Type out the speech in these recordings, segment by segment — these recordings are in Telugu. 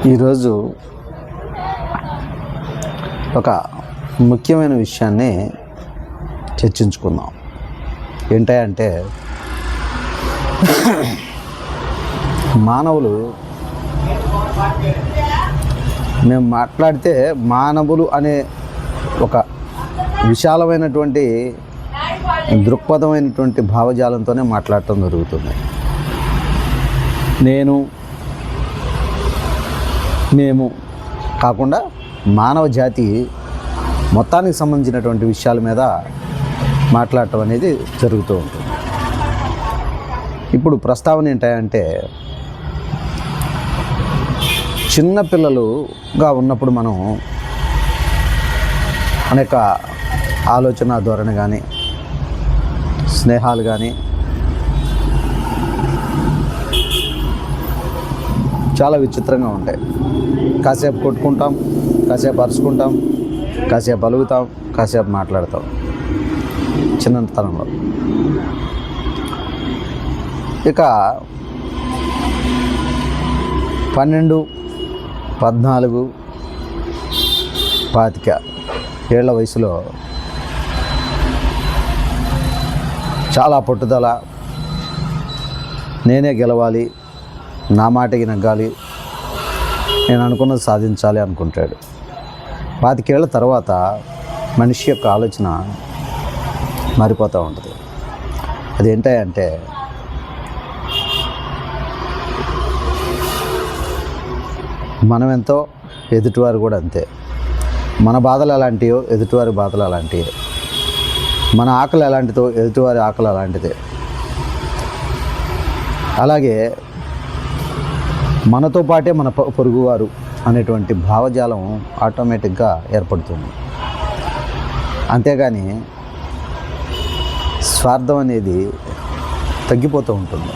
ఈరోజు ఒక ముఖ్యమైన విషయాన్ని చర్చించుకుందాం. ఏంటంటే మానవులు మేము మాట్లాడితే మానవులు అనే ఒక విశాలమైనటువంటి దృక్పథమైనటువంటి భావజాలంతోనే మాట్లాడటం జరుగుతుంది. నేను మేము కాకుండా మానవ జాతి మొత్తానికి సంబంధించినటువంటి విషయాల మీద మాట్లాడటం అనేది జరుగుతూ ఉంటుంది. ఇప్పుడు ప్రస్తావన ఏంటంటే చిన్నపిల్లలుగా ఉన్నప్పుడు మనం అనేక ఆలోచన ధోరణి కానీ స్నేహాలు కానీ చాలా విచిత్రంగా ఉంటాయి. కాసేపు కొట్టుకుంటాం, కాసేపు అరుచుకుంటాం, కాసేపు అలుగుతాం, కాసేపు మాట్లాడతాం చిన్నతనంలో. ఇక 12, 14, 25 ఏళ్ల వయసులో చాలా పట్టుదల, నేనే గెలవాలి, నా మాటకి నగ్గాలి, నేను అనుకున్నది సాధించాలి అనుకుంటాడు. 25 ఏళ్ల తర్వాత మనిషి యొక్క ఆలోచన మారిపోతూ ఉంటుంది. అదేంటంటే మనం ఎంతో, ఎదుటివారు కూడా అంతే. మన బాధలు ఎలాంటివో ఎదుటివారి బాధలు అలాంటివే. మన ఆకలి ఎలాంటిదో ఎదుటివారి ఆకలి అలాంటిదే. అలాగే మనతో పాటే మన పొరుగువారు అనేటువంటి భావజాలం ఆటోమేటిక్గా ఏర్పడుతుంది. అంతేగాని స్వార్థం అనేది తగ్గిపోతూ ఉంటుంది.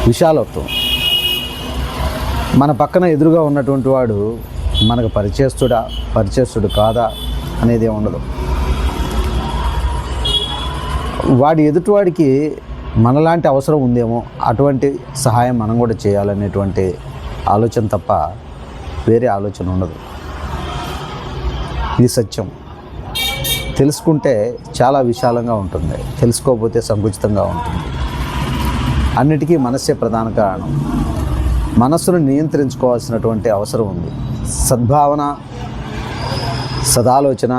విశాలత్వం, మన పక్కన ఎదురుగా ఉన్నటువంటి వాడు మనకు పరిచయస్తుడు కాదా అనేది ఉండదు. వాడి ఎదుటివాడికి మనలాంటి అవసరం ఉందేమో, అటువంటి సహాయం మనం కూడా చేయాలనేటువంటి ఆలోచన తప్ప వేరే ఆలోచన ఉండదు. ఇది సత్యం. తెలుసుకుంటే చాలా విశాలంగా ఉంటుంది, తెలుసుకోకపోతే సంకుచితంగా ఉంటుంది. అన్నిటికీ మనస్సే ప్రధాన కారణం. మనస్సును నియంత్రించుకోవాల్సినటువంటి అవసరం ఉంది. సద్భావన, సదాలోచన,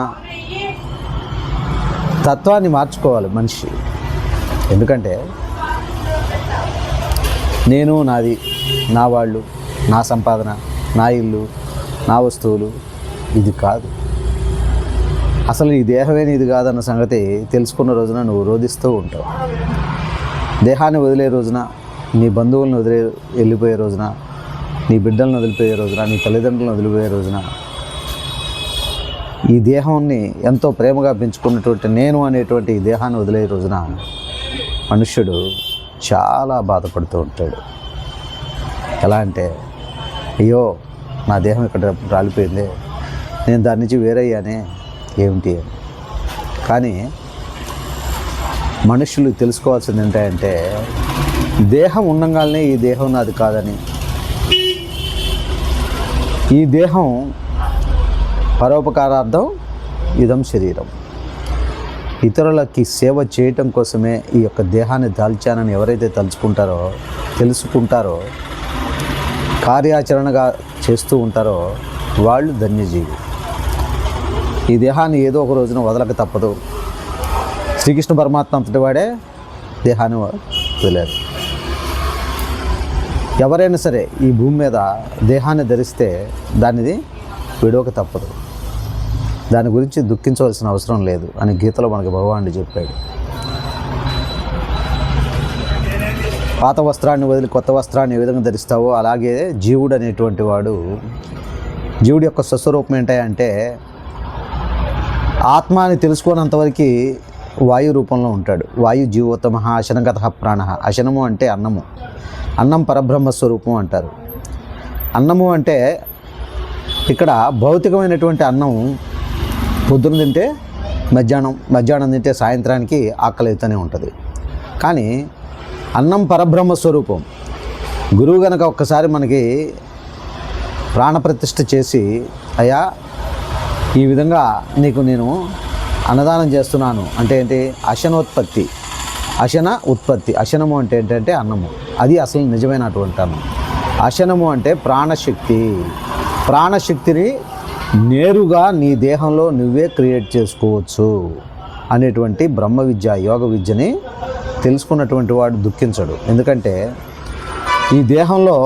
తత్వాన్ని మార్చుకోవాలి మనిషి. ఎందుకంటే నేను, నాది, నా వాళ్ళు, నా సంపాదన, నా ఇల్లు, నా వస్తువులు ఇది కాదు. అసలు ఈ దేహమే ఇది కాదన్న సంగతి తెలుసుకున్న రోజున నువ్వు రోధిస్తూ ఉంటావు. దేహాన్ని వదిలే రోజున, నీ బంధువులను వెళ్ళిపోయే రోజున, నీ బిడ్డలను వదిలిపోయే రోజున, నీ తల్లిదండ్రులను వదిలిపోయే రోజున, ఈ దేహాన్ని ఎంతో ప్రేమగా పెంచుకున్నటువంటి నేను అనేటువంటి ఈ దేహాన్ని వదిలే రోజున మనుష్యుడు చాలా బాధపడుతూ ఉంటాడు. ఎలా అంటే, అయ్యో నా దేహం ఇక్కడ రాలిపోయింది, నేను దాని నుంచి వేరయ్యానే ఏమిటి అని. కానీ మనుషులు తెలుసుకోవాల్సింది ఏంటంటే దేహం ఉండంగానే ఈ దేహం నాది కాదని, ఈ దేహం పరోపకారార్థం ఇదం శరీరం, ఇతరులకి సేవ చేయటం కోసమే ఈ యొక్క దేహాన్ని దాల్చానని ఎవరైతే తెలుసుకుంటారో, కార్యాచరణగా చేస్తూ ఉంటారో వాళ్ళు ధన్యజీవి. ఈ దేహాన్ని ఏదో ఒక రోజున వదలక తప్పదు. శ్రీకృష్ణ పరమాత్మ అంతటి వాడే దేహాన్ని వదిలేరు. ఎవరైనా సరే ఈ భూమి మీద దేహాన్ని ధరిస్తే దానిది విడవక తప్పదు. దాని గురించి దుఃఖించవలసిన అవసరం లేదు అని గీతలో మనకి భగవానుడు చెప్పాడు. పాత వస్త్రాన్ని వదిలి కొత్త వస్త్రాన్ని ఏ విధంగా ధరిస్తావో అలాగే జీవుడు అనేటువంటి వాడు, జీవుడి యొక్క స్వస్వరూపం ఏంటంటే ఆత్మ అని తెలుసుకోనంతవరకు వాయు రూపంలో ఉంటాడు. వాయు జీవోత్తమ అశనంగత ప్రాణ. అశనము అంటే అన్నము, అన్నం పరబ్రహ్మ స్వరూపం అంటారు. అన్నము అంటే ఇక్కడ భౌతికమైనటువంటి అన్నం పొద్దున తింటే మధ్యాహ్నం తింటే సాయంత్రానికి ఆకలి అవుతూనే ఉంటుంది. కానీ అన్నం పరబ్రహ్మ స్వరూపం. గురువు గనక ఒక్కసారి మనకి ప్రాణప్రతిష్ఠ చేసి, అయ్యా ఈ విధంగా నీకు నేను అన్నదానం చేస్తున్నాను అంటే ఏంటి? అశన ఉత్పత్తి. అశనము అంటే ఏంటంటే అన్నము. అది అసలు నిజమైనటువంటి అన్నం. అశనము అంటే ప్రాణశక్తిని నేరుగా నీ దేహంలో నువ్వే క్రియేట్ చేసుకోవచ్చు అనేటువంటి బ్రహ్మ విద్య, యోగ విద్యని తెలుసుకున్నటువంటి వాడు దుఃఖించడు. ఎందుకంటే ఈ దేహంలో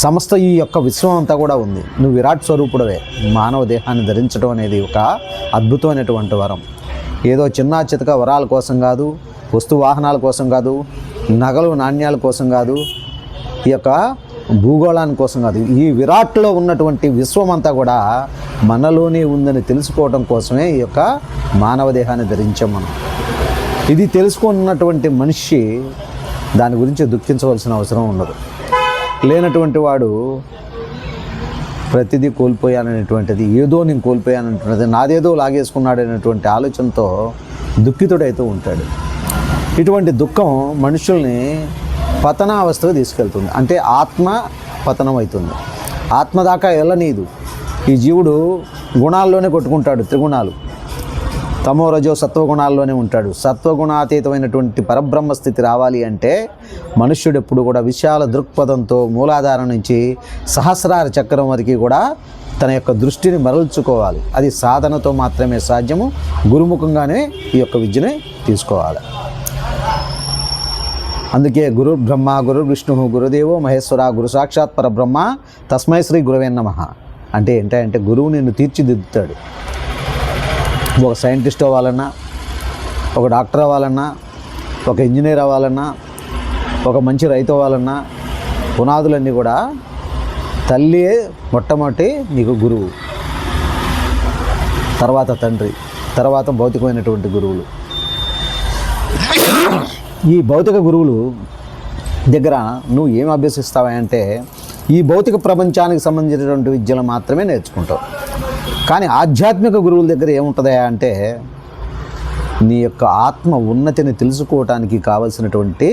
సమస్త ఈ యొక్క విశ్వం అంతా కూడా ఉంది. నువ్వు విరాట్ స్వరూపుడవే. మానవ దేహాన్ని ధరించడం అనేది ఒక అద్భుతమైనటువంటి వరం. ఏదో చిన్న చితక వరాల కోసం కాదు, వస్తు వాహనాల కోసం కాదు, నగలు నాణ్యాల కోసం కాదు, ఈ యొక్క భూగోళాని కోసం కాదు. ఈ విరాట్లో ఉన్నటువంటి విశ్వం అంతా కూడా మనలోనే ఉందని తెలుసుకోవడం కోసమే ఈ యొక్క మానవ దేహాన్ని ధరించాం మనం. ఇది తెలుసుకున్నటువంటి మనిషి దాని గురించి దుఃఖించవలసిన అవసరం ఉండదు. లేనటువంటి వాడు ప్రతిదీ కోల్పోయాననేటువంటిది, ఏదో నేను కోల్పోయానటువంటిది, నాదేదో లాగేసుకున్నాడు అనేటువంటి ఆలోచనతో దుఃఖితుడైతూ ఉంటాడు. ఇటువంటి దుఃఖం మనుషుల్ని పతనావస్థకు తీసుకెళ్తుంది. అంటే ఆత్మ పతనం అవుతుంది. ఆత్మ దాకా వెళ్ళనీదు. ఈ జీవుడు గుణాల్లోనే కొట్టుకుంటాడు. త్రిగుణాలు, తమో రజో సత్వగుణాల్లోనే ఉంటాడు. సత్వగుణాతీతమైనటువంటి పరబ్రహ్మ స్థితి రావాలి అంటే మనుష్యుడు ఎప్పుడు కూడా విశాల దృక్పథంతో మూలాధారం నుంచి సహస్రార చక్రం వరకు కూడా తన యొక్క దృష్టిని మరల్చుకోవాలి. అది సాధనతో మాత్రమే సాధ్యము. గురుముఖంగానే ఈ యొక్క విద్యని తీసుకోవాలి. అందుకే గురు బ్రహ్మ, గురు విష్ణు, గురుదేవో మహేశ్వర, గురు సాక్షాత్ పరబ్రహ్మ, తస్మై శ్రీ గురవే నమః. అంటే ఏంటంటే గురువు నిన్ను తీర్చిదిద్దుతాడు. ఒక సైంటిస్ట్ అవ్వాలన్నా, ఒక డాక్టర్ అవ్వాలన్నా, ఒక ఇంజనీర్ అవ్వాలన్నా, ఒక మంచి రైతు అవ్వాలన్నా పునాదులన్నీ కూడా తల్లియే మొట్టమొదటి నీకు గురువు, తర్వాత తండ్రి, తర్వాత భౌతికమైనటువంటి గురువులు. ఈ భౌతిక గురువులు దగ్గర నువ్వు ఏం అభ్యసిస్తావా అంటే ఈ భౌతిక ప్రపంచానికి సంబంధించినటువంటి విద్యలు మాత్రమే నేర్చుకుంటావు. కానీ ఆధ్యాత్మిక గురువుల దగ్గర ఏముంటుందా అంటే నీ యొక్క ఆత్మ ఉన్నతిని తెలుసుకోవటానికి కావలసినటువంటి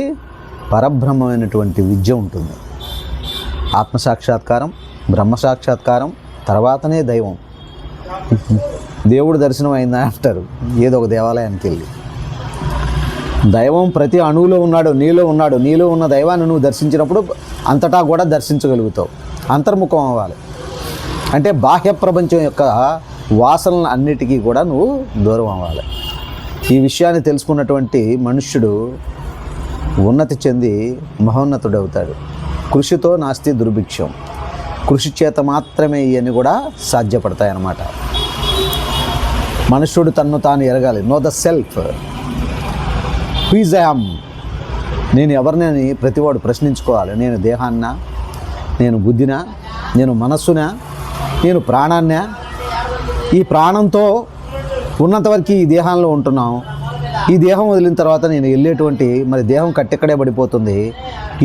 పరబ్రహ్మమైనటువంటి విద్య ఉంటుంది. ఆత్మసాక్షాత్కారం, బ్రహ్మసాక్షాత్కారం, తర్వాతనే దైవం. దేవుడు దర్శనం అయిందా అంటారు ఏదో ఒక దేవాలయానికి వెళ్ళి. దైవం ప్రతి అణువులో ఉన్నాడు, నీలో ఉన్నాడు. నీలో ఉన్న దైవాన్ని నువ్వు దర్శించినప్పుడు అంతటా కూడా దర్శించగలుగుతావు. అంతర్ముఖం అవ్వాలి అంటే బాహ్య ప్రపంచం యొక్క వాసనలు అన్నిటికీ కూడా నువ్వు దూరం అవ్వాలి. ఈ విషయాన్ని తెలుసుకున్నటువంటి మనుష్యుడు ఉన్నతి చెంది మహోన్నతుడవుతాడు. కృషితో నాస్తి దుర్భిక్షం. కృషి చేత మాత్రమే ఇవన్నీ కూడా సాధ్యపడతాయన్నమాట. మనుష్యుడు తన్ను తాను ఎరగాలి. Know the self. Who is I am. నేను ఎవరినని ప్రతివాడు ప్రశ్నించుకోవాలి. నేను దేహాన్నా, నేను బుద్ధినా, నేను మనస్సునా, నేను ప్రాణాన్నా? ఈ ప్రాణంతో ఉన్నంతవరకు ఈ దేహంలో ఉంటున్నాం. ఈ దేహం వదిలిన తర్వాత నేను వెళ్ళేటువంటి మరి దేహం కట్టెక్కడే పడిపోతుంది.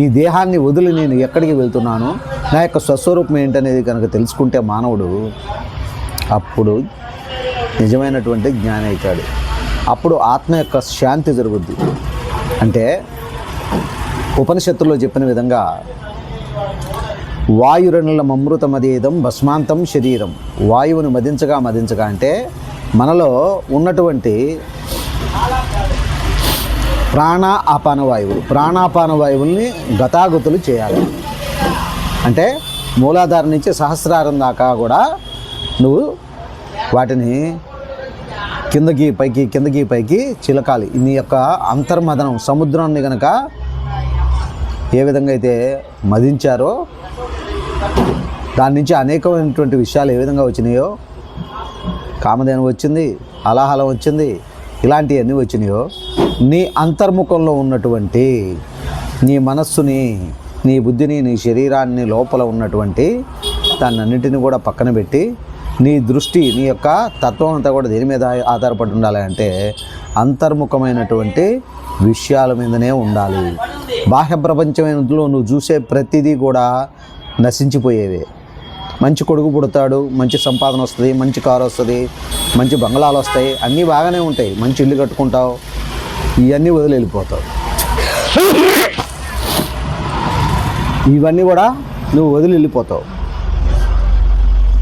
ఈ దేహాన్ని వదిలి నేను ఎక్కడికి వెళ్తున్నాను, నా యొక్క స్వస్వరూపం ఏంటనేది కనుక తెలుసుకుంటే మానవుడు అప్పుడు నిజమైనటువంటి జ్ఞాని అవుతాడు. అప్పుడు ఆత్మ యొక్క శాంతి జరుగుద్ది. అంటే ఉపనిషత్తుల్లో చెప్పిన విధంగా వాయురణుల అమృతమదేదం భస్మాంతం శరీరం. వాయువుని మదించగా అంటే మనలో ఉన్నటువంటి ప్రాణాపాన వాయువుల్ని గతాగతులు చేయాలి. అంటే మూలాధారం నుంచి సహస్రారం దాకా కూడా నువ్వు వాటిని కిందకి పైకి చిలకాలి. నీ యొక్క అంతర్మదనం, సముద్రాన్ని కనుక ఏ విధంగా అయితే మదించారో దాని నుంచి అనేకమైనటువంటి విషయాలు ఏ విధంగా వచ్చినాయో, కామధేను వచ్చింది, హలాహలం వచ్చింది, ఇలాంటివన్నీ వచ్చినాయో నీ అంతర్ముఖంలో ఉన్నటువంటి నీ మనస్సుని, నీ బుద్ధిని, నీ శరీరాన్ని లోపల ఉన్నటువంటి దాన్నన్నింటినీ కూడా పక్కన పెట్టి నీ దృష్టి, నీ యొక్క తత్వం అంతా కూడా దేని మీద ఆధారపడి ఉండాలి అంటే అంతర్ముఖమైనటువంటి విషయాల మీదనే ఉండాలి. బాహ్య ప్రపంచంలో నువ్వు చూసే ప్రతిదీ కూడా నశించిపోయేవే. మంచి కొడుకు పుడతాడు, మంచి సంపాదన వస్తుంది, మంచి కారు వస్తుంది, మంచి బంగ్లాలు వస్తాయి, అన్నీ బాగానే ఉంటాయి. మంచి ఇల్లు కట్టుకుంటావు, ఇవన్నీ వదిలి వెళ్ళిపోతావు. ఇవన్నీ కూడా నువ్వు వదిలి వెళ్ళిపోతావు.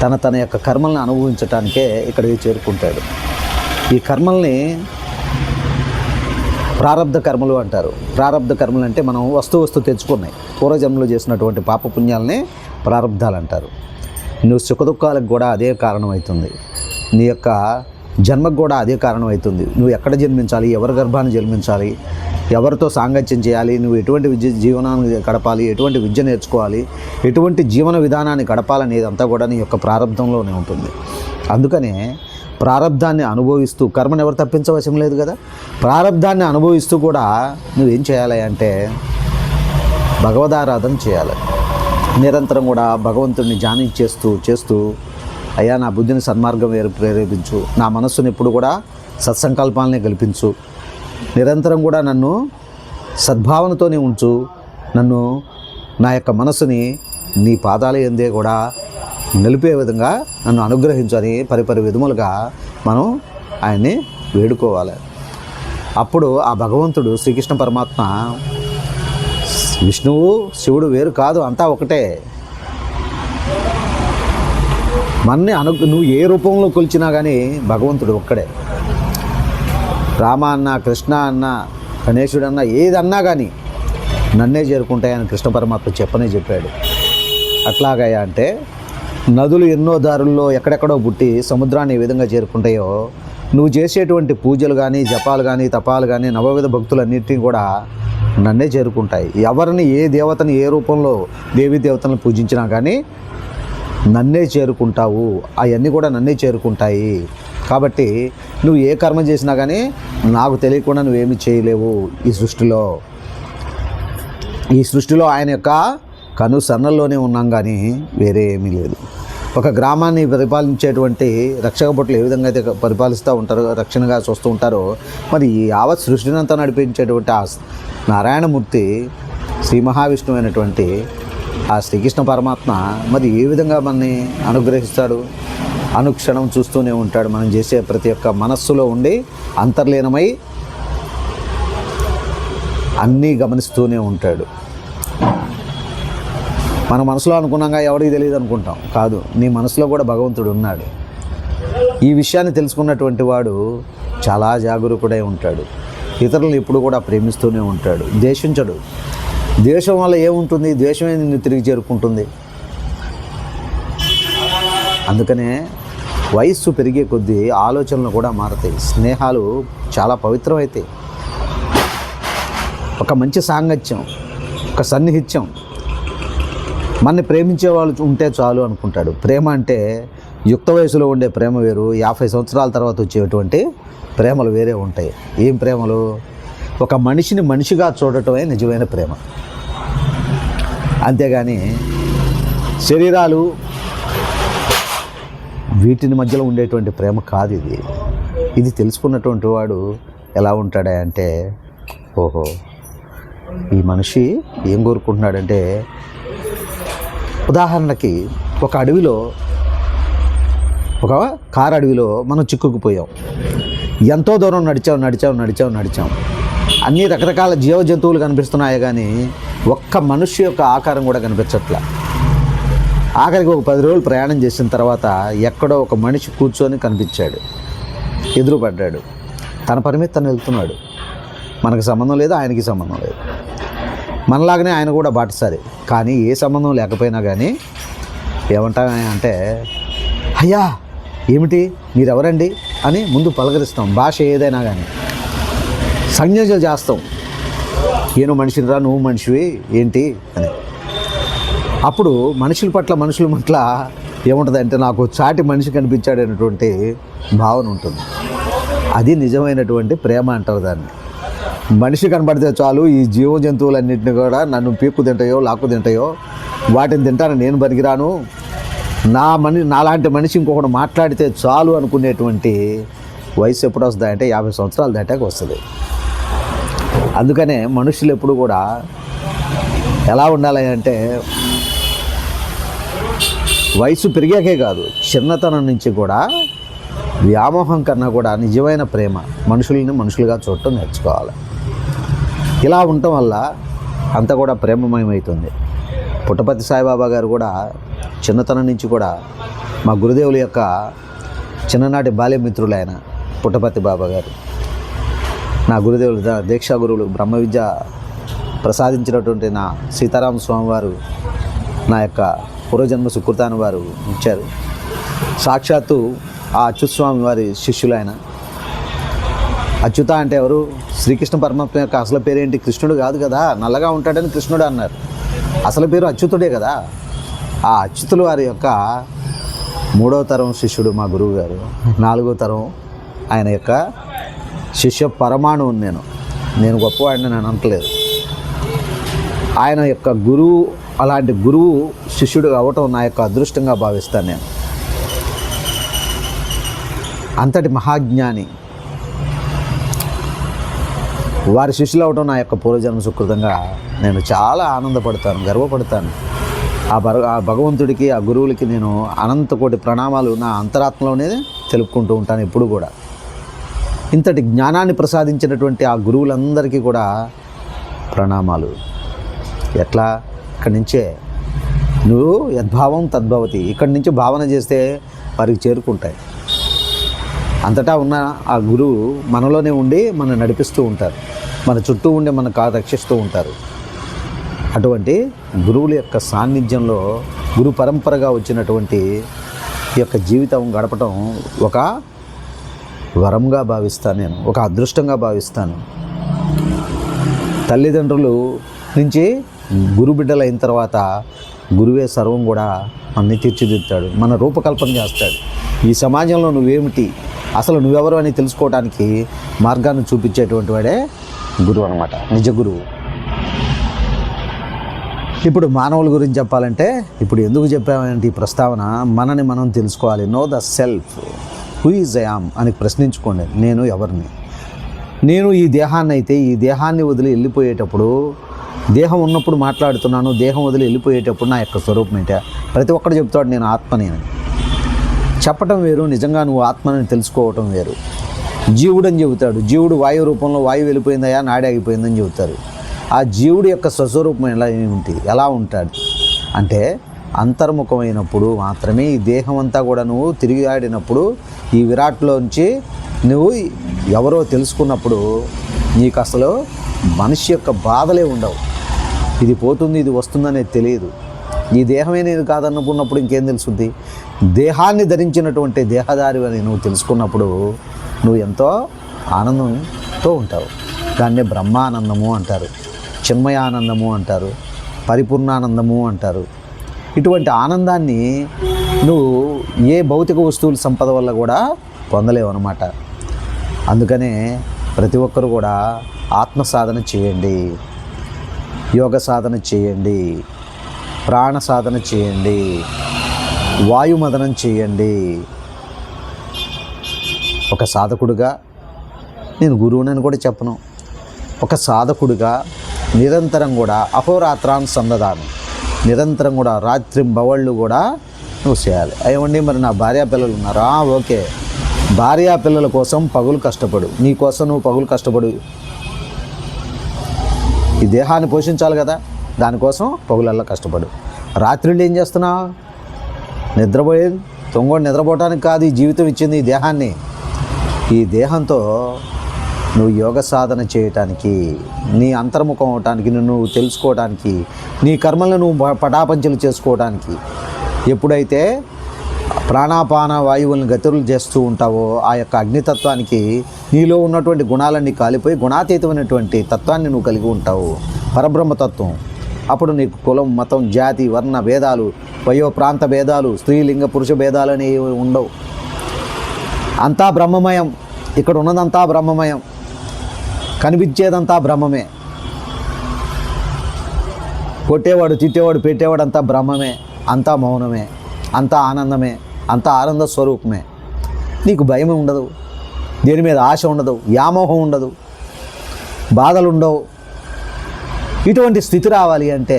తన యొక్క కర్మల్ని అనుభవించటానికే ఇక్కడికి చేరుకుంటాడు. ఈ కర్మల్ని ప్రారబ్ధ కర్మలు అంటారు. ప్రారబ్ధ కర్మలు అంటే మనం వస్తు తెచ్చుకున్నాయి, పూర్వజన్మలో చేసినటువంటి పాపపుణ్యాలని ప్రారబ్ధాలు అంటారు. నువ్వు సుఖదుఖాలకు కూడా అదే కారణమవుతుంది, నీ యొక్క జన్మకు కూడా అదే కారణమవుతుంది. నువ్వు ఎక్కడ జన్మించాలి, ఎవరి గర్భాన్ని జన్మించాలి, ఎవరితో సాంగత్యం చేయాలి, నువ్వు ఎటువంటి జీవనాన్ని గడపాలి, ఎటువంటి విద్య నేర్చుకోవాలి, ఎటువంటి జీవన విధానాన్ని గడపాలనేది అంతా కూడా నీ యొక్క ప్రారంధంలోనే ఉంటుంది. అందుకనే ప్రారంధాన్ని అనుభవిస్తూ, కర్మను ఎవరు తప్పించవశం లేదు కదా, ప్రారంధాన్ని అనుభవిస్తూ కూడా నువ్వేం చేయాలి అంటే భగవదారాధన చేయాలి. నిరంతరం కూడా భగవంతుడిని చేస్తూ అయ్యా నా బుద్ధిని సన్మార్గం ప్రేరేపించు, నా మనస్సును ఎప్పుడు కూడా సత్సంకల్పాలనే కల్పించు, నిరంతరం కూడా నన్ను సద్భావనతోనే ఉంచు, నన్ను నా యొక్క మనస్సుని నీ పాదాల యందే కూడా నిలిపే విధంగా నన్ను అనుగ్రహించు అని పరిపరి విధములుగా మనం ఆయన్ని వేడుకోవాలి. అప్పుడు ఆ భగవంతుడు శ్రీకృష్ణ పరమాత్మ, విష్ణువు శివుడు వేరు కాదు, అంతా ఒకటే. మన్ని నువ్వు ఏ రూపంలో కొలిచినా కానీ భగవంతుడు ఒక్కడే. రామ అన్న, కృష్ణ అన్న, గణేశుడు అన్న, ఏదన్నా కానీ నన్నే చేరుకుంటాయని కృష్ణ పరమాత్మ చెప్పాడు. అట్లాగయ్యా అంటే నదులు ఎన్నో దారుల్లో ఎక్కడెక్కడో పుట్టి సముద్రాన్ని ఏ విధంగా చేరుకుంటాయో, నువ్వు చేసేటువంటి పూజలు కానీ, జపాలు కానీ, తపాలు కానీ, నవవిధ భక్తులన్నింటినీ కూడా నన్నే చేరుకుంటాయి. ఎవరిని, ఏ దేవతని, ఏ రూపంలో దేవీ దేవతలను పూజించినా కానీ నన్నే చేరుకుంటావు, అవన్నీ కూడా నన్నే చేరుకుంటాయి. కాబట్టి నువ్వు ఏ కర్మ చేసినా కానీ నాకు తెలియకుండా నువ్వేమీ చేయలేవు. ఈ సృష్టిలో ఆయన యొక్క కనుసన్నల్లోనే ఉన్నాం కానీ వేరే ఏమీ లేదు. ఒక గ్రామాన్ని పరిపాలించేటువంటి రక్షక భటులు ఏ విధంగా అయితే పరిపాలిస్తూ ఉంటారో, రక్షణగా చూస్తూ ఉంటారో, మరి ఈ యావత్ సృష్టినంతా నడిపించేటువంటి ఆ నారాయణమూర్తి, శ్రీ మహావిష్ణువు అయినటువంటి ఆ శ్రీకృష్ణ పరమాత్మ మరి ఏ విధంగా మనని అనుగ్రహిస్తాడు? అనుక్షణం చూస్తూనే ఉంటాడు. మనం చేసే ప్రతి ఒక్క మనస్సులో ఉండి అంతర్లీనమై అన్నీ గమనిస్తూనే ఉంటాడు. మన మనసులో అనుకున్నాగా ఎవరికి తెలియదు అనుకుంటాం, కాదు, నీ మనసులో కూడా భగవంతుడు ఉన్నాడు. ఈ విషయాన్ని తెలుసుకున్నటువంటి వాడు చాలా జాగరూకుడై ఉంటాడు. ఇతరులను ఎప్పుడు కూడా ప్రేమిస్తూనే ఉంటాడు, ద్వేషించడు. ద్వేషం వల్ల ఏముంటుంది? ద్వేషమే నిన్ను తిరిగి చేరుకుంటుంది. అందుకనే వయస్సు పెరిగే కొద్దీ ఆలోచనలు కూడా మారతాయి, స్నేహాలు చాలా పవిత్రమవుతాయి. ఒక మంచి సాంగత్యం, ఒక సన్నిహిత్యం, మనని ప్రేమించే వాళ్ళు ఉంటే చాలు అనుకుంటాడు. ప్రేమ అంటే యుక్త వయసులో ఉండే ప్రేమ వేరు, 50 సంవత్సరాల తర్వాత వచ్చేటువంటి ప్రేమలు వేరే ఉంటాయి. ఏం ప్రేమలు? ఒక మనిషిని మనిషిగా చూడటమే నిజమైన ప్రేమ. అంతేగాని శరీరాలు వీటిని మధ్యలో ఉండేటువంటి ప్రేమ కాదు ఇది. ఇది తెలుసుకున్నటువంటి వాడు ఎలా ఉంటాడా అంటే, ఓహో ఈ మనిషి ఏం కోరుకుంటున్నాడంటే, ఉదాహరణకి ఒక అడవిలో, ఒక కారు అడవిలో మనం చిక్కుకుపోయాం. ఎంతో దూరం నడిచాం. అన్ని రకరకాల జీవ జంతువులు కనిపిస్తున్నాయి కానీ ఒక్క మనిషి యొక్క ఆకారం కూడా కనిపించట్లా. ఆఖరికి ఒక 10 రోజులు ప్రయాణం చేసిన తర్వాత ఎక్కడో ఒక మనిషి కూర్చొని కనిపించాడు, ఎదురుపడ్డాడు. తన పని మీద తను వెళ్తున్నాడు. మనకు సంబంధం లేదు, ఆయనకి సంబంధం లేదు. మనలాగనే ఆయన కూడా బాటసారి. కానీ ఏ సంబంధం లేకపోయినా కానీ ఏమంటామంటే, అయ్యా ఏమిటి, మీరెవరండి అని ముందు పలకరిస్తాం. భాష ఏదైనా కానీ సంజ్ఞలు చేస్తాం. నేను మనిషిని రా, నువ్వు మనిషివి ఏంటి అని. అప్పుడు మనుషుల పట్ల ఏముంటుంది అంటే, నాకు చాటి మనిషి కనిపించాడు అనేటువంటి భావన ఉంటుంది. అది నిజమైనటువంటి ప్రేమ అంటారు దాన్ని. మనిషి కనబడితే చాలు, ఈ జీవ జంతువులన్నింటినీ కూడా నన్ను పీక్కు తింటాయో లాక్కు తింటాయో వాటిని తింటాను, నేను బతికిరాను, నాలాంటి మనిషి ఇంకొకటి మాట్లాడితే చాలు అనుకునేటువంటి వయసు ఎప్పుడు వస్తుందంటే 50 సంవత్సరాలు దాటాక వస్తుంది. అందుకనే మనుషులు ఎప్పుడు కూడా ఎలా ఉండాలి అంటే, వయసు పెరిగాకే కాదు, చిన్నతనం నుంచి కూడా వ్యామోహం కన్నా కూడా నిజమైన ప్రేమ, మనుషుల్ని మనుషులుగా చూడటం నేర్చుకోవాలి. ఇలా ఉండటం వల్ల అంతా కూడా ప్రేమమయమవుతుంది. పుట్టపర్తి సాయిబాబా గారు కూడా చిన్నతనం నుంచి కూడా మా గురుదేవుల యొక్క చిన్ననాటి బాల్యమిత్రులు ఆయన పుట్టపర్తి బాబా గారు. నా గురుదేవులు దీక్షా గురువులు బ్రహ్మ విద్య ప్రసాదించినటువంటి నా సీతారామ స్వామి వారు నా యొక్క పూర్వజన్మ సుకృతాన్ని వారు ఇచ్చారు. సాక్షాత్తు ఆ అచ్యుత స్వామి వారి శిష్యులు ఆయన. అచ్యుత అంటే ఎవరు? శ్రీకృష్ణ పరమాత్మ యొక్క అసలు పేరేంటి? కృష్ణుడు కాదు కదా, నల్లగా ఉంటాడని కృష్ణుడు అన్నారు. అసలు పేరు అచ్యుతుడే కదా. ఆ అచ్యుతులు వారి యొక్క 3వ తరం శిష్యుడు మా గురువు గారు. 4వ తరం ఆయన యొక్క శిష్య పరమాణువుని నేను గొప్పవాడిని నేను అనట్లేదు. ఆయన యొక్క గురువు, అలాంటి గురువు శిష్యుడు అవ్వటం నా యొక్క అదృష్టంగా భావిస్తాను నేను. అంతటి మహాజ్ఞాని వారి శిష్యులు అవటం నా యొక్క పూర్వజన్మ సుకృతంగా నేను చాలా ఆనందపడతాను, గర్వపడతాను. ఆ భగవంతుడికి, ఆ గురువులకి నేను అనంత కోటి ప్రణామాలు నా అంతరాత్మలోనే తెలుపుకుంటూ ఉంటాను ఎప్పుడు కూడా. ఇంతటి జ్ఞానాన్ని ప్రసాదించినటువంటి ఆ గురువులందరికీ కూడా ప్రణామాలు. ఎట్లా? ఇక్కడి నుంచే నువ్వు యద్భావం తద్భవతి. ఇక్కడి నుంచి భావన చేస్తే వారికి చేరుకుంటాయి. అంతటా ఉన్న ఆ గురువు మనలోనే ఉండి మనం నడిపిస్తూ ఉంటారు, మన చుట్టూ ఉండి మన రక్షిస్తూ ఉంటారు. అటువంటి గురువుల యొక్క సాన్నిధ్యంలో గురు పరంపరగా వచ్చినటువంటి ఈ యొక్క జీవితం గడపటం ఒక వరంగా భావిస్తాను నేను, ఒక అదృష్టంగా భావిస్తాను. తల్లిదండ్రులు నుంచి గురు బిడ్డలైన తర్వాత గురువే సర్వం కూడా అన్ని తీర్చిదిద్దుతాడు, మన రూపకల్పన చేస్తాడు. ఈ సమాజంలో నువ్వేమిటి, అసలు నువ్వెవరు అని తెలుసుకోవడానికి మార్గాన్ని చూపించేటువంటి వాడే గురువు అన్నమాట, నిజ గురువు. ఇప్పుడు మానవుల గురించి చెప్పాలంటే, ఇప్పుడు ఎందుకు చెప్పామంటే ఈ ప్రస్తావన, మనని మనం తెలుసుకోవాలి. No the self, who is I yam అని ప్రశ్నించుకోండి. నేను ఎవరిని? నేను ఈ దేహాన్ని అయితే, ఈ దేహాన్ని వదిలి వెళ్ళిపోయేటప్పుడు, దేహం ఉన్నప్పుడు మాట్లాడుతున్నాను, దేహం వదిలి వెళ్ళిపోయేటప్పుడు నా యొక్క స్వరూపం ఏంటా? ప్రతి ఒక్కడు చెప్తాడు నేను ఆత్మని అని. చెప్పటం వేరు, నిజంగా నువ్వు ఆత్మని తెలుసుకోవటం వేరు. జీవుడు అని చెబుతాడు. జీవుడు వాయు రూపంలో, వాయువు వెళ్ళిపోయిందయా, నాడి ఆగిపోయిందని చెబుతారు. ఆ జీవుడు యొక్క స్వస్వరూపం ఎలా ఉంటాడు అంటే, అంతర్ముఖమైనప్పుడు మాత్రమే ఈ దేహం అంతా కూడా నువ్వు తిరిగి ఆడినప్పుడు, ఈ విరాట్లోంచి నువ్వు ఎవరో తెలుసుకున్నప్పుడు నీకు అసలు మనిషి యొక్క బాధలే ఉండవు. ఇది పోతుంది, ఇది వస్తుందనేది తెలియదు. ఈ దేహమే నేను కాదనుకున్నప్పుడు ఇంకేం తెలుస్తుంది? దేహాన్ని ధరించినటువంటి దేహదారి అని నువ్వు తెలుసుకున్నప్పుడు నువ్వు ఎంతో ఆనందంతో ఉంటావు. దాన్నే బ్రహ్మానందము అంటారు, చిన్మయానందము అంటారు, పరిపూర్ణానందము అంటారు. ఇటువంటి ఆనందాన్ని నువ్వు ఏ భౌతిక వస్తువుల సంపద వల్ల కూడా పొందలేవు అన్నమాట. అందుకనే ప్రతి ఒక్కరు కూడా ఆత్మ సాధన చేయండి, యోగ సాధన చేయండి, ప్రాణ సాధన చేయండి, వాయుమదనం చేయండి. ఒక సాధకుడిగా, నేను గురువునని కూడా చెప్పను, ఒక సాధకుడిగా నిరంతరం కూడా అహోరాత్రాన్ని సందదాను, నిరంతరం కూడా రాత్రింబవళ్ళు కూడా నువ్వు చేయాలి. ఏమండి మరి నా భార్యా పిల్లలు ఉన్నారా? ఓకే, భార్యా పిల్లల కోసం పగులు కష్టపడు, నీ కోసం నువ్వు పగులు కష్టపడు. ఈ దేహాన్ని పోషించాలి కదా, దానికోసం పగులల్లా కష్టపడు. రాత్రిళ్ళు ఏం చేస్తున్నావు? నిద్రపోవటానికి కాదు ఈ జీవితం ఇచ్చింది, ఈ దేహాన్ని. ఈ దేహంతో నువ్వు యోగ సాధన చేయటానికి, నీ అంతర్ముఖం అవటానికి, నువ్వు తెలుసుకోవడానికి, నీ కర్మలను నువ్వు పటాపంచలు చేసుకోవడానికి. ఎప్పుడైతే ప్రాణాపాన వాయువులను గతులు చేస్తూ ఉంటావో, ఆ యొక్క అగ్నితత్వానికి నీలో ఉన్నటువంటి గుణాలన్నీ కాలిపోయి గుణాతీతమైనటువంటి తత్వాన్ని నువ్వు కలిగి ఉంటావు, పరబ్రహ్మతత్వం. అప్పుడు నీకు కులం, మతం, జాతి, వర్ణ భేదాలు, వయో ప్రాంత భేదాలు, స్త్రీలింగ పురుష భేదాలు అనేవి ఉండవు. అంతా బ్రహ్మమయం. ఇక్కడ ఉన్నదంతా బ్రహ్మమయం, కనిపించేదంతా బ్రహ్మమే. కొట్టేవాడు, తిట్టేవాడు, పెట్టేవాడు అంతా బ్రహ్మమే, అంతా మౌనమే, అంతా ఆనందమే, అంతా ఆనంద స్వరూపమే. నీకు భయం ఉండదు, దేని మీద ఆశ ఉండదు, వ్యామోహం ఉండదు, బాధలు ఉండవు. ఇటువంటి స్థితి రావాలి అంటే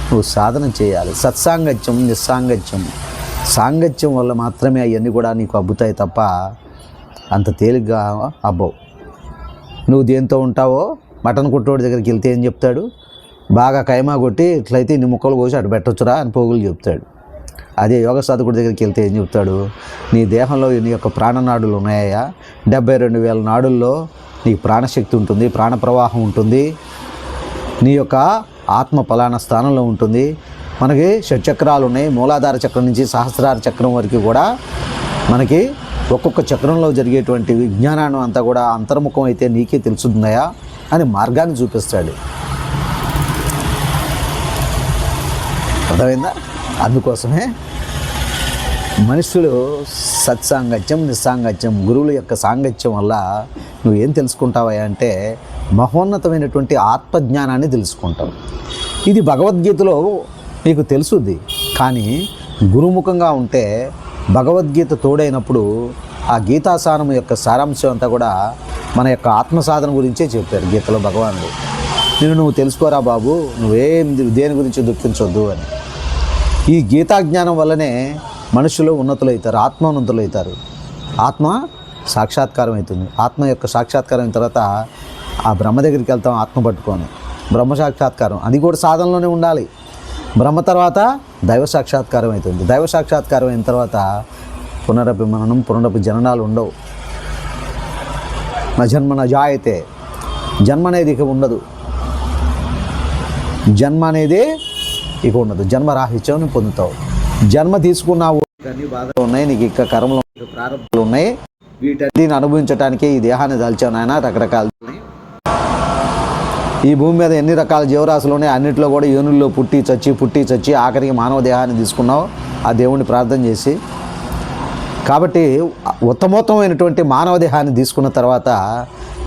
నువ్వు సాధన చేయాలి. సత్సాంగత్యం, నిస్సాంగత్యం, సాంగత్యం వల్ల మాత్రమే అవన్నీ కూడా నీకు అబ్బుతాయి తప్ప అంత తేలిగ్గా అబ్బవు. నువ్వు దేంతో ఉంటావో, మటన్ కొట్టోడి దగ్గరికి వెళ్తే ఏం చెప్తాడు? బాగా కైమా కొట్టి ఇట్లయితే ఇన్ని ముక్కలు కోసి అటు పెట్టొచ్చురా అని పోగులు చెప్తాడు. అదే యోగ సాధకుడి దగ్గరికి వెళ్తే ఏం చెప్తాడు, నీ దేహంలో నీ యొక్క ప్రాణనాడులు ఉన్నాయా, 72,000 నాడుల్లో నీ ప్రాణశక్తి ఉంటుంది, ప్రాణ ప్రవాహం ఉంటుంది, నీ యొక్క ఆత్మ ఫలానా స్థానంలో ఉంటుంది. మనకి షట్చక్రాలు ఉన్నాయి, మూలాధార చక్రం నుంచి సహస్రార చక్రం వరకు కూడా మనకి ఒక్కొక్క చక్రంలో జరిగేటువంటి విజ్ఞానాన్ని అంతా కూడా అంతర్ముఖం అయితే నీకే తెలుస్తుందయా అని మార్గాన్ని చూపిస్తాడు. అర్థమైందా? అందుకోసమే మనుషులు సత్సాంగత్యం, నిస్సాంగత్యం, గురువుల యొక్క సాంగత్యం వల్ల నువ్వేం తెలుసుకుంటావా అంటే మహోన్నతమైనటువంటి ఆత్మజ్ఞానాన్ని తెలుసుకుంటావు. ఇది భగవద్గీతలో నీకు తెలుసుద్ది, కానీ గురుముఖంగా ఉంటే భగవద్గీత తోడైనప్పుడు ఆ గీతాసారం యొక్క సారాంశం అంతా కూడా మన యొక్క ఆత్మసాధన గురించే చెప్పారు గీతలో భగవానుడు. నువ్వు తెలుసుకోరా బాబు, నువ్వేం దేని గురించి దుఃఖించొద్దు అని. ఈ గీతాజ్ఞానం వల్లనే మనుషులు ఉన్నతులవుతారు, ఆత్మోన్నతులవుతారు. ఆత్మ సాక్షాత్కారం అవుతుంది. ఆత్మ యొక్క సాక్షాత్కారం అయిన తర్వాత ఆ బ్రహ్మ దగ్గరికి వెళ్తాం ఆత్మ పట్టుకొని. బ్రహ్మ సాక్షాత్కారం అది కూడా సాధనలోనే ఉండాలి. బ్రహ్మ తర్వాత దైవ సాక్షాత్కారం అవుతుంది. దైవ సాక్షాత్కారం అయిన తర్వాత పునరపి మననం, పునరపి జననాలు ఉండవు. నా జన్మ నా జాయతే, జన్మ అనేది ఇక ఉండదు. జన్మ అనేది ఇక ఉండదు. జన్మరాహిత్యం పొందుతావు. జన్మ తీసుకున్నావు, అన్ని బాధలు ఉన్నాయి, నీకు ఇక కర్మలు, ప్రారంభాలు ఉన్నాయి. వీటన్నిటిని అనుభవించడానికి ఈ దేహాన్ని దాల్చావు నాయన. రకరకాల ఈ భూమి మీద ఎన్ని రకాల జీవరాశులు ఉన్నాయి, అన్నింటిలో కూడా యోనుల్లో పుట్టి చచ్చి ఆఖరికి మానవ దేహాన్ని తీసుకున్నావు ఆ దేవుణ్ణి ప్రార్థన చేసి. కాబట్టి ఉత్తమోత్తమైనటువంటి మానవ దేహాన్ని తీసుకున్న తర్వాత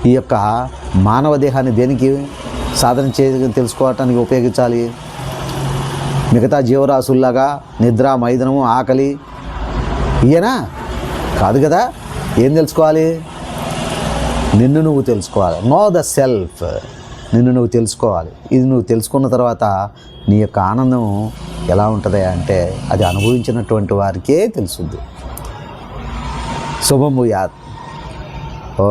ఈ యొక్క మానవ దేహాన్ని దేనికి సాధన తెలుసుకోవటానికి ఉపయోగించాలి? మిగతా జీవరాశుల్లాగా నిద్ర, మైదనము, ఆకలి ఇయేనా కాదు కదా. ఏం తెలుసుకోవాలి? నిన్ను నువ్వు తెలుసుకోవాలి. No the self. నిన్ను నువ్వు తెలుసుకోవాలి. ఇది నువ్వు తెలుసుకున్న తర్వాత నీ యొక్క ఆనందం ఎలా ఉంటుంది అంటే అది అనుభవించినటువంటి వారికే తెలుస్తుంది. శుభం భూయాత్. ఓ